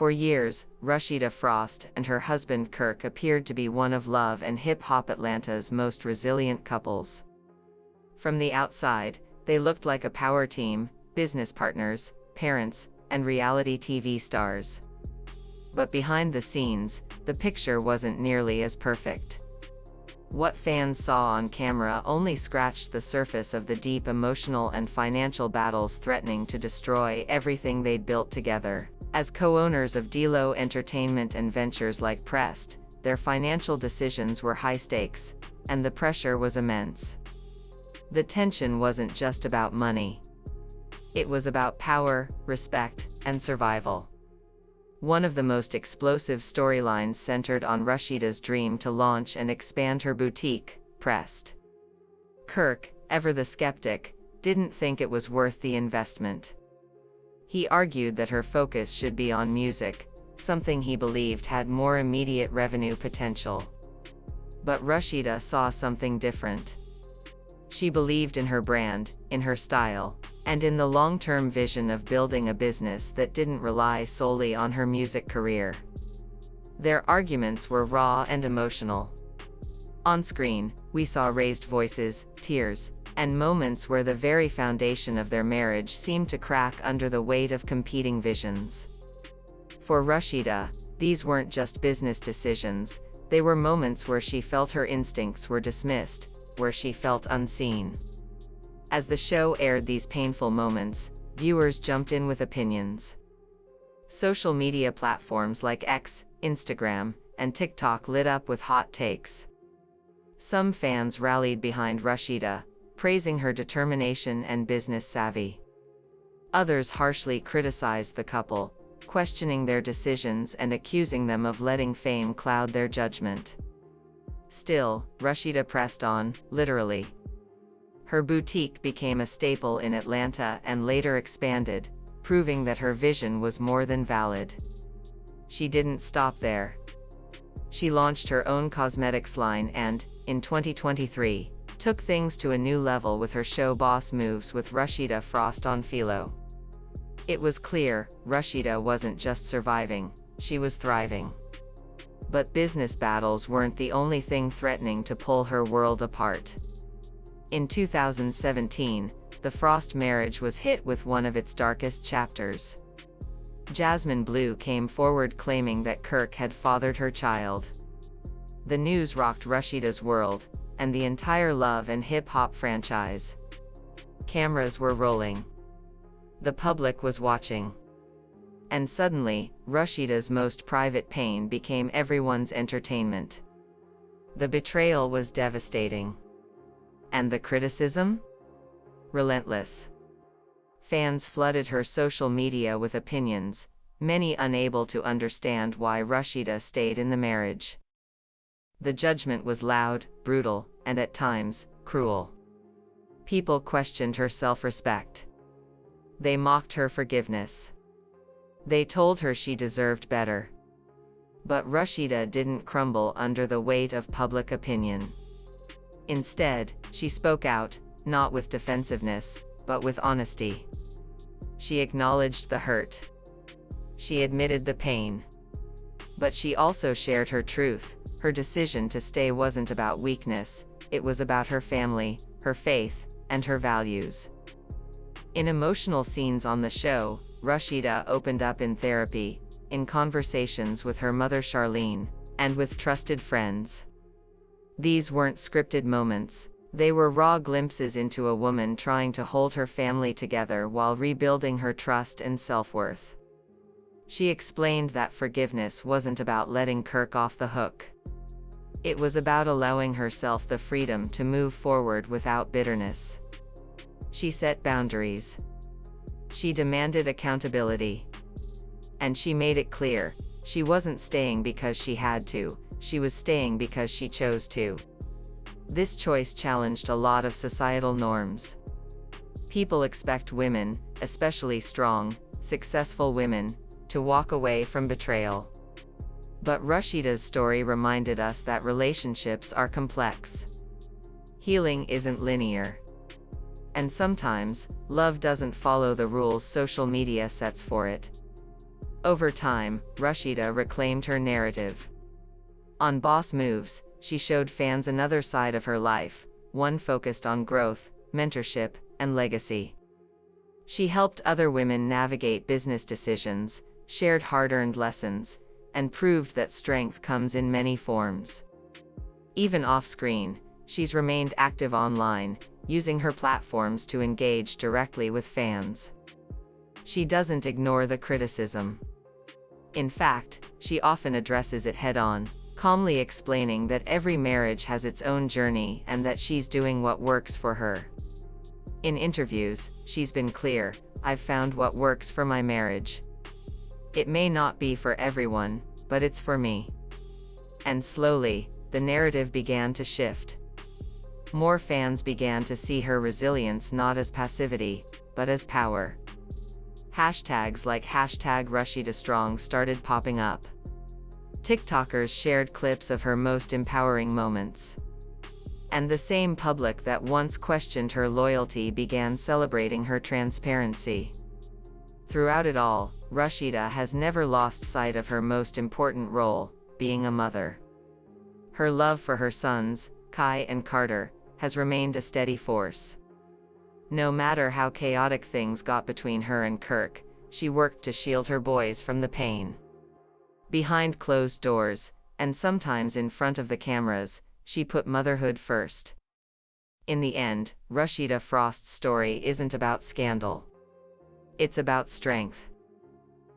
For years, Rasheeda Frost and her husband Kirk appeared to be one of love and hip-hop Atlanta's most resilient couples. From the outside, they looked like a power team, business partners, parents, and reality TV stars. But behind the scenes, the picture wasn't nearly as perfect. What fans saw on camera only scratched the surface of the deep emotional and financial battles threatening to destroy everything they'd built together. As co-owners of D'Lo Entertainment and ventures like Prest, their financial decisions were high stakes, and the pressure was immense. The tension wasn't just about money. It was about power, respect, and survival. One of the most explosive storylines centered on Rasheeda's dream to launch and expand her boutique, Prest. Kirk, ever the skeptic, didn't think it was worth the investment. He argued that her focus should be on music, something he believed had more immediate revenue potential. But Rasheeda saw something different. She believed in her brand, in her style, and in the long-term vision of building a business that didn't rely solely on her music career. Their arguments were raw and emotional. On screen, we saw raised voices, tears, and moments where the very foundation of their marriage seemed to crack under the weight of competing visions. For Rasheeda, these weren't just business decisions, they were moments where she felt her instincts were dismissed, where she felt unseen. As the show aired these painful moments, viewers jumped in with opinions. Social media platforms like X, Instagram, and TikTok lit up with hot takes. Some fans rallied behind Rasheeda, praising her determination and business savvy. Others harshly criticized the couple, questioning their decisions and accusing them of letting fame cloud their judgment. Still, Rasheeda pressed on, literally. Her boutique became a staple in Atlanta and later expanded, proving that her vision was more than valid. She didn't stop there. She launched her own cosmetics line and, in 2023, took things to a new level with her show Boss Moves with Rasheeda Frost on Philo. It was clear, Rasheeda wasn't just surviving, she was thriving. But business battles weren't the only thing threatening to pull her world apart. In 2017, the Frost marriage was hit with one of its darkest chapters. Jasmine Blue came forward claiming that Kirk had fathered her child. The news rocked Rasheeda's world, and the entire love and hip-hop franchise. Cameras were rolling. The public was watching. And suddenly, Rasheeda's most private pain became everyone's entertainment. The betrayal was devastating. And the criticism? Relentless. Fans flooded her social media with opinions, many unable to understand why Rasheeda stayed in the marriage. The judgment was loud, brutal, and at times, cruel. People questioned her self-respect. They mocked her forgiveness. They told her she deserved better. But Rasheeda didn't crumble under the weight of public opinion. Instead, she spoke out, not with defensiveness, but with honesty. She acknowledged the hurt. She admitted the pain. But she also shared her truth. Her decision to stay wasn't about weakness, it was about her family, her faith, and her values. In emotional scenes on the show, Rasheeda opened up in therapy, in conversations with her mother Charlene, and with trusted friends. These weren't scripted moments, they were raw glimpses into a woman trying to hold her family together while rebuilding her trust and self-worth. She explained that forgiveness wasn't about letting Kirk off the hook. It was about allowing herself the freedom to move forward without bitterness. She set boundaries. She demanded accountability. And she made it clear, she wasn't staying because she had to, she was staying because she chose to. This choice challenged a lot of societal norms. People expect women, especially strong, successful women, to walk away from betrayal. But Rasheeda's story reminded us that relationships are complex. Healing isn't linear. And sometimes, love doesn't follow the rules social media sets for it. Over time, Rasheeda reclaimed her narrative. On Boss Moves, she showed fans another side of her life, one focused on growth, mentorship, and legacy. She helped other women navigate business decisions, shared hard-earned lessons, and proved that strength comes in many forms. Even off-screen, she's remained active online, using her platforms to engage directly with fans. She doesn't ignore the criticism. In fact, she often addresses it head-on, calmly explaining that every marriage has its own journey and that she's doing what works for her. In interviews, she's been clear, "I've found what works for my marriage. It may not be for everyone, but it's for me." And slowly, the narrative began to shift. More fans began to see her resilience not as passivity, but as power. Hashtags like #RasheedaStrong started popping up. TikTokers shared clips of her most empowering moments. And the same public that once questioned her loyalty began celebrating her transparency. Throughout it all, Rasheeda has never lost sight of her most important role, being a mother. Her love for her sons, Kai and Carter, has remained a steady force. No matter how chaotic things got between her and Kirk, she worked to shield her boys from the pain. Behind closed doors, and sometimes in front of the cameras, she put motherhood first. In the end, Rasheeda Frost's story isn't about scandal. It's about strength.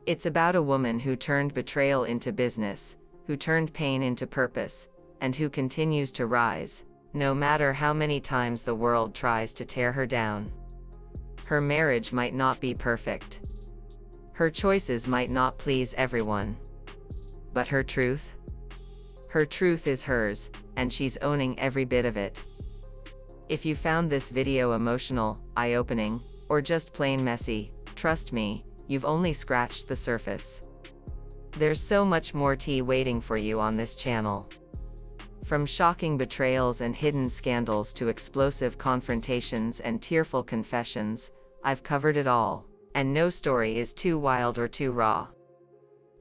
It's about a woman who turned betrayal into business, who turned pain into purpose, and who continues to rise, no matter how many times the world tries to tear her down. Her marriage might not be perfect. Her choices might not please everyone. But her truth? Her truth is hers, and she's owning every bit of it. If you found this video emotional, eye-opening, or just plain messy, trust me, you've only scratched the surface. There's so much more tea waiting for you on this channel. From shocking betrayals and hidden scandals to explosive confrontations and tearful confessions, I've covered it all, and no story is too wild or too raw.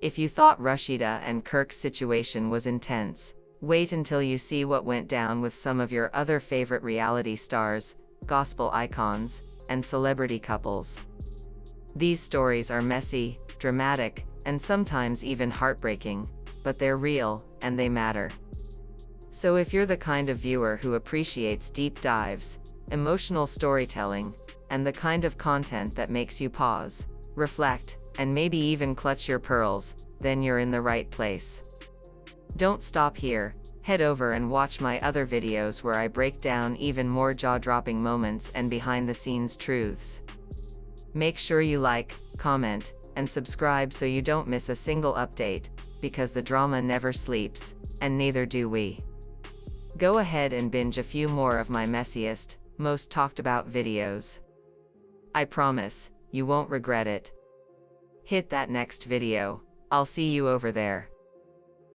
If you thought Rasheeda and Kirk's situation was intense, wait until you see what went down with some of your other favorite reality stars, gospel icons, and celebrity couples. These stories are messy, dramatic, and sometimes even heartbreaking, but they're real, and they matter. So if you're the kind of viewer who appreciates deep dives, emotional storytelling, and the kind of content that makes you pause, reflect, and maybe even clutch your pearls, then you're in the right place. Don't stop here, head over and watch my other videos where I break down even more jaw-dropping moments and behind-the-scenes truths. Make sure you like, comment, and subscribe so you don't miss a single update, because the drama never sleeps, and neither do we. Go ahead and binge a few more of my messiest, most talked about videos. I promise, you won't regret it. Hit that next video. I'll see you over there.